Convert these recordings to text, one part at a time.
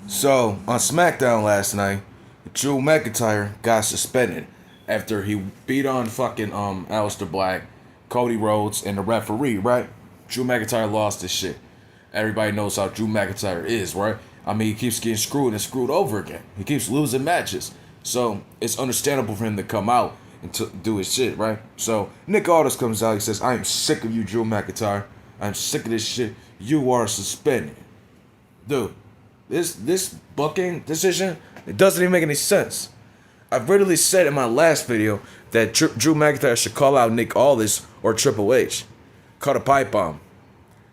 So on SmackDown last night, Drew McIntyre got suspended after he beat on fucking Aleister Black, Cody Rhodes, and the referee. Right? Drew McIntyre lost his shit. Everybody knows how Drew McIntyre is, right? I mean, he keeps getting screwed and screwed over again. He keeps losing matches, so it's understandable for him to come out and do his shit, right? So Nick Aldis comes out. He says, "I am sick of you, Drew McIntyre. I'm sick of this shit. You are suspended, dude." This booking decision, it doesn't even make any sense. I've literally said in my last video that Drew McIntyre should call out Nick Aldis or Triple H. Call a pipe bomb.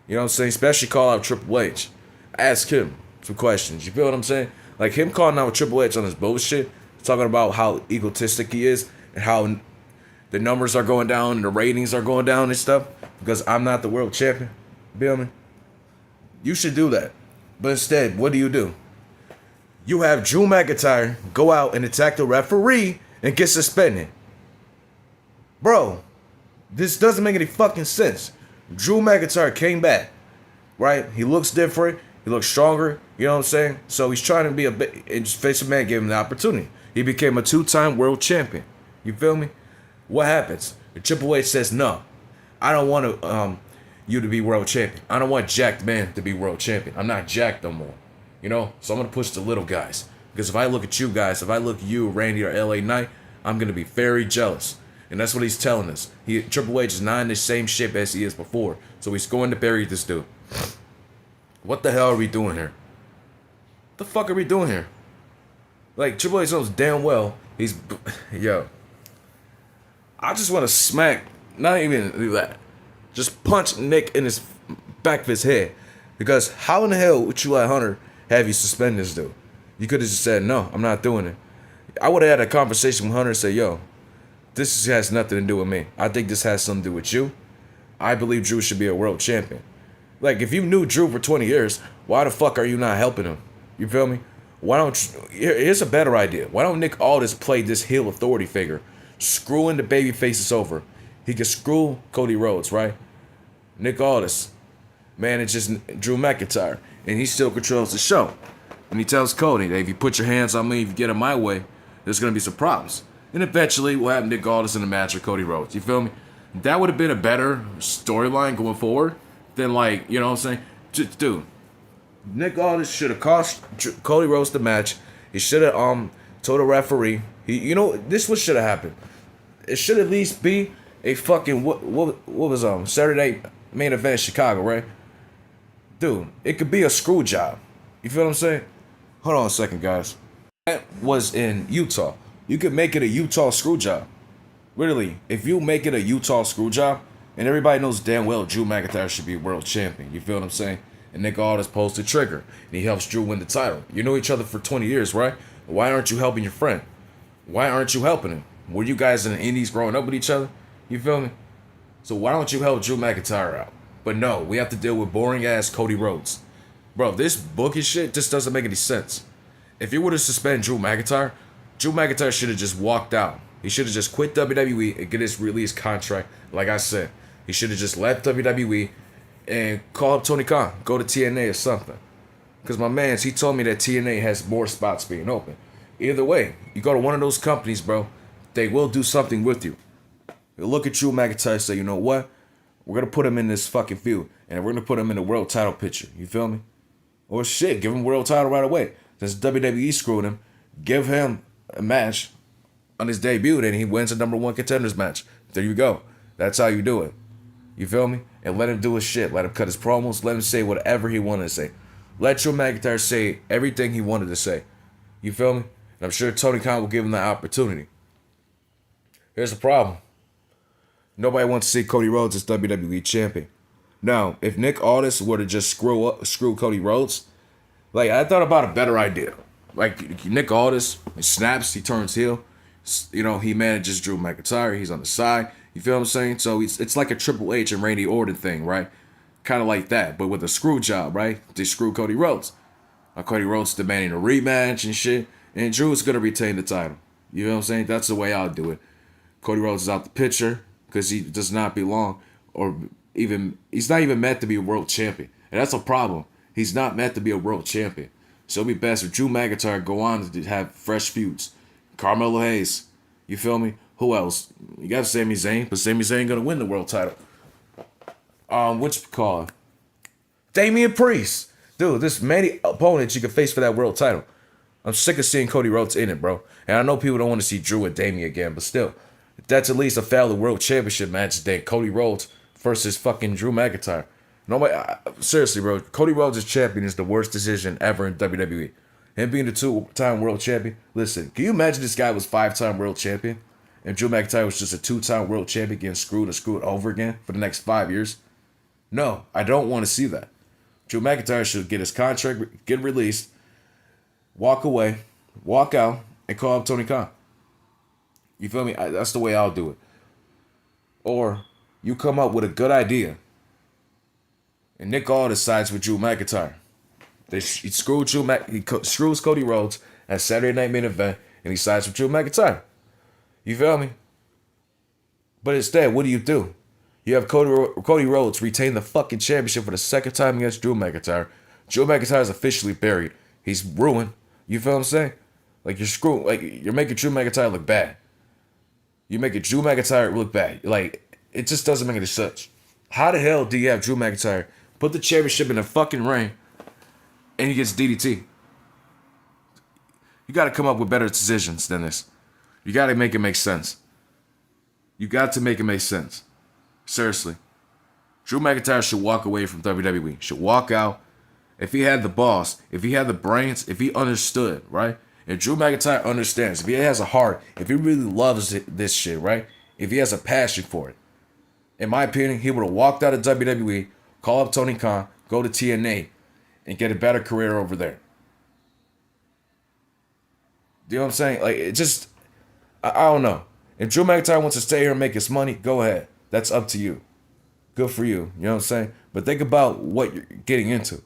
You know what I'm saying? Especially call out Triple H. Ask him some questions. You feel what I'm saying? Like him calling out Triple H on his bullshit, talking about how egotistic he is and how the numbers are going down and the ratings are going down and stuff because I'm not the world champion. You feel me? You should do that. But instead, what do? You have Drew McIntyre go out and attack the referee and get suspended. Bro, this doesn't make any fucking sense. Drew McIntyre came back, right? He looks different. He looks stronger. You know what I'm saying? So he's trying to be a bit. And Face Man gave him the opportunity. He became a 2-time world champion. You feel me? What happens? The Triple H says no. I don't want you to be world champion. I don't want jacked man to be world champion. I'm not jacked no more. You know? So I'm gonna push the little guys. Because if I look at you guys, if I look at you, Randy or LA Knight, I'm gonna be very jealous. And that's what he's telling us. Triple H is not in the same shape as he is before. So he's going to bury this dude. What the hell are we doing here? What the fuck are we doing here? Like, Triple H knows damn well he's... Yo. I just want to smack... Not even do that. Just punch Nick in his back of his head. Because how in the hell would you let Hunter have you suspend this dude? You could have just said, no, I'm not doing it. I would have had a conversation with Hunter and say, yo, this has nothing to do with me. I think this has something to do with you. I believe Drew should be a world champion. Like, if you knew Drew for 20 years, why the fuck are you not helping him? You feel me? Why don't here's a better idea. Why don't Nick Aldis play this heel authority figure, screwing the baby faces over? He can screw Cody Rhodes, right? Nick Aldis manages Drew McIntyre, and he still controls the show. And he tells Cody that if you put your hands on me, if you get in my way, there's gonna be some problems. And eventually, we'll have Nick Aldis in a match with Cody Rhodes. You feel me? That would have been a better storyline going forward than, like, you know what I'm saying? Dude, Nick Aldis should have cost Cody Rhodes the match. He should have told the referee. This what should have happened. It should at least be a fucking what was Saturday main event in Chicago, right? Dude, it could be a screw job. You feel what I'm saying? Hold on a second, guys. That was in Utah. You could make it a Utah screw job. Literally, if you make it a Utah screw job, and everybody knows damn well Drew McIntyre should be world champion. You feel what I'm saying? And Nick Aldis pulls the trigger, and he helps Drew win the title. You know each other for 20 years, right? Why aren't you helping your friend? Why aren't you helping him? Were you guys in the Indies growing up with each other? You feel me? So why don't you help Drew McIntyre out? But no, we have to deal with boring ass Cody Rhodes. Bro, this booking shit just doesn't make any sense. If you were to suspend Drew McIntyre should have just walked out. He should have just quit WWE and get his release contract. Like I said, he should have just left WWE and call up Tony Khan. Go to TNA or something. Because my mans, he told me that TNA has more spots being open. Either way, you go to one of those companies, bro, they will do something with you. They'll look at Drew McIntyre and say, you know what? We're going to put him in this fucking feud. And we're going to put him in the world title picture. You feel me? Or shit, give him world title right away. Since WWE screwed him, give him a match on his debut, and he wins a number one contenders match. There you go. That's how you do it. You feel me? And let him do his shit. Let him cut his promos. Let him say whatever he wanted to say. Let Drew McIntyre say everything he wanted to say. You feel me? And I'm sure Tony Khan will give him that opportunity. Here's the problem. Nobody wants to see Cody Rhodes as WWE champion. Now, if Nick Aldis were to just screw Cody Rhodes, like, I thought about a better idea. Like, Nick Aldis, he snaps, he turns heel. You know, he manages Drew McIntyre. He's on the side. You feel what I'm saying? So it's like a Triple H and Randy Orton thing, right? Kind of like that, but with a screw job, right? They screw Cody Rhodes. Cody Rhodes demanding a rematch and shit. And Drew's going to retain the title. You know what I'm saying? That's the way I'll do it. Cody Rhodes is out the picture because he does not belong, or even, he's not even meant to be a world champion. And that's a problem. He's not meant to be a world champion. So it'll be best if Drew McIntyre go on to have fresh feuds. Carmelo Hayes. You feel me? Who else? You got Sami Zayn, but Sami Zayn gonna win the world title. What you call it? Damian Priest. Dude, there's many opponents you can face for that world title. I'm sick of seeing Cody Rhodes in it, bro. And I know people don't want to see Drew and Damian again, but still, that's at least a failed world championship match than Cody Rhodes versus fucking Drew McIntyre. Nobody, seriously, bro. Cody Rhodes as champion is the worst decision ever in WWE. Him being the 2-time world champion. Listen, can you imagine this guy was 5-time world champion, and Drew McIntyre was just a 2-time world champion getting screwed over again for the next 5 years? No, I don't want to see that. Drew McIntyre should get his contract, get released, walk away, walk out, and call up Tony Khan. You feel me? That's the way I'll do it. Or you come up with a good idea, and Nick Aldis sides with Drew McIntyre. He screws Cody Rhodes at Saturday Night Main Event, and he sides with Drew McIntyre. You feel me? But instead, what do? You have Cody Rhodes retain the fucking championship for the second time against Drew McIntyre. Drew McIntyre is officially buried. He's ruined. You feel what I'm saying? Like you're making Drew McIntyre look bad. You're making Drew McIntyre look bad. Like, it just doesn't make any sense. How the hell do you have Drew McIntyre put the championship in the fucking ring and he gets DDT? You got to come up with better decisions than this. You got to make it make sense. You got to make it make sense. Seriously. Drew McIntyre should walk away from WWE. Should walk out. If he had the balls, if he had the brains, if he understood, right? If Drew McIntyre understands, if he has a heart, if he really loves this shit, right? If he has a passion for it. In my opinion, he would have walked out of WWE, call up Tony Khan, go to TNA, and get a better career over there. You know what I'm saying? Like, it just, I don't know. If Drew McIntyre wants to stay here and make his money, go ahead. That's up to you. Good for you. You know what I'm saying? But think about what you're getting into.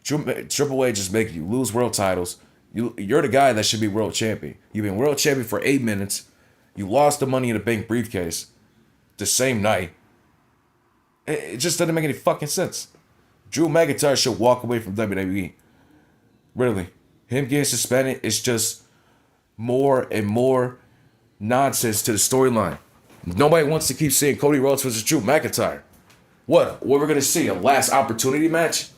Triple H is making you lose world titles. You're the guy that should be world champion. You've been world champion for 8 minutes. You lost the Money in the Bank briefcase the same night. It just doesn't make any fucking sense. Drew McIntyre should walk away from WWE. Really. Him getting suspended is just more and more nonsense to the storyline. Nobody wants to keep seeing Cody Rhodes versus Drew McIntyre. What we're going to see? A last opportunity match?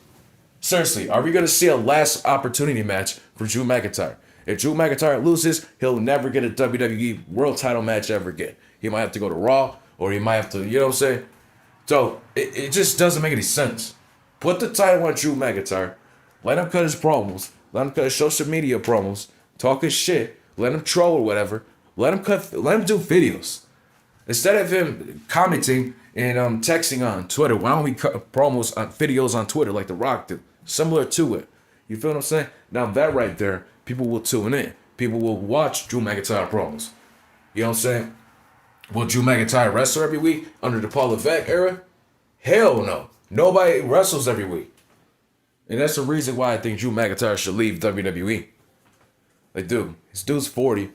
Seriously, are we going to see a last opportunity match for Drew McIntyre? If Drew McIntyre loses, he'll never get a WWE world title match ever again. He might have to go to Raw, or he might have to, you know what I'm saying? So, it just doesn't make any sense. Put the title on Drew McIntyre. Let him cut his promos. Let him cut his social media promos. Talk his shit. Let him troll or whatever. Let him do videos. Instead of him commenting and texting on Twitter, why don't we cut promos on videos on Twitter like The Rock did? Similar to it. You feel what I'm saying? Now that right there, people will tune in. People will watch Drew McIntyre promos. You know what I'm saying? Will Drew McIntyre wrestle every week under the Paul Levesque era? Hell no. Nobody wrestles every week. And that's the reason why I think Drew McIntyre should leave WWE. Like, dude, this dude's 40.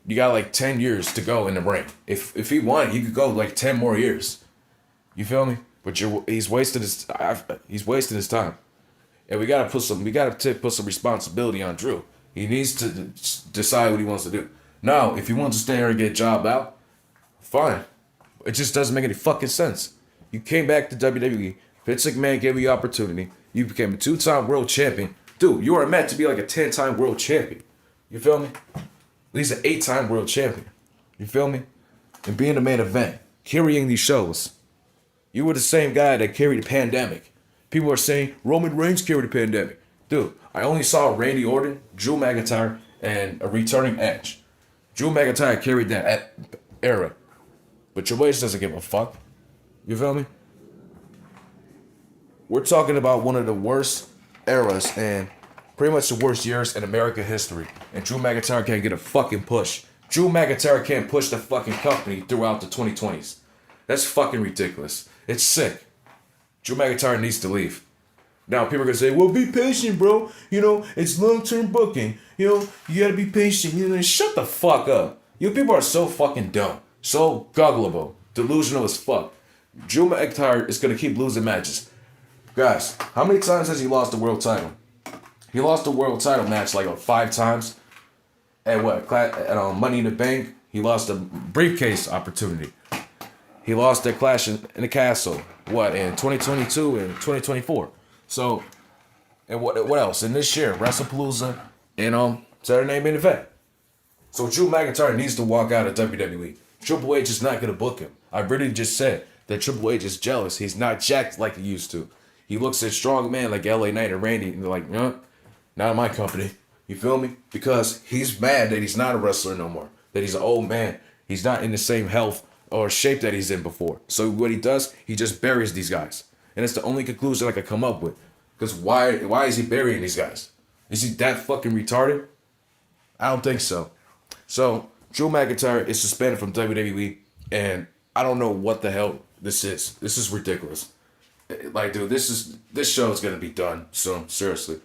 You got like 10 years to go in the ring. If he won, he could go like 10 more years. You feel me? But he's wasting his time. And we gotta put some responsibility on Drew. He needs to decide what he wants to do. Now, if he wants to stay here and get jobbed out, fine. It just doesn't make any fucking sense. You came back to WWE. Vince McMahon gave you the opportunity. You became a 2-time world champion. Dude, you are meant to be like a 10-time world champion. You feel me? At least an 8-time world champion. You feel me? And being the main event, carrying these shows. You were the same guy that carried the pandemic. People are saying Roman Reigns carried the pandemic. Dude, I only saw Randy Orton, Drew McIntyre, and a returning Edge. Drew McIntyre carried that era. But Triple H doesn't give a fuck. You feel me? We're talking about one of the worst eras and pretty much the worst years in American history. And Drew McIntyre can't get a fucking push. Drew McIntyre can't push the fucking company throughout the 2020s. That's fucking ridiculous. It's sick. Drew McIntyre needs to leave. Now people are going to say, well, be patient, bro. You know, it's long-term booking. You know, you got to be patient. You know, shut the fuck up. You people are so fucking dumb. So gullible. Delusional as fuck. Drew McIntyre is going to keep losing matches. Guys, how many times has he lost the world title? He lost the world title match like 5 times. At what? At Money in the Bank, he lost a briefcase opportunity. He lost that Clash in the Castle. What, in 2022 and 2024. So, and what else? And this year, WrestlePalooza and Saturday Night Main Event. So Drew McIntyre needs to walk out of WWE. Triple H is not gonna book him. I really just said that Triple H is jealous. He's not jacked like he used to. He looks at strong man like LA Knight and Randy, and they're like, not in my company. You feel me? Because he's mad that he's not a wrestler no more. That he's an old man. He's not in the same health or shape that he's in before. So what he does, he just buries these guys. And it's the only conclusion I could come up with. Because why is he burying these guys? Is he that fucking retarded? I don't think so. So Drew McIntyre is suspended from WWE, and I don't know what the hell this is. This is ridiculous. Like, dude, this show is gonna be done soon. Seriously.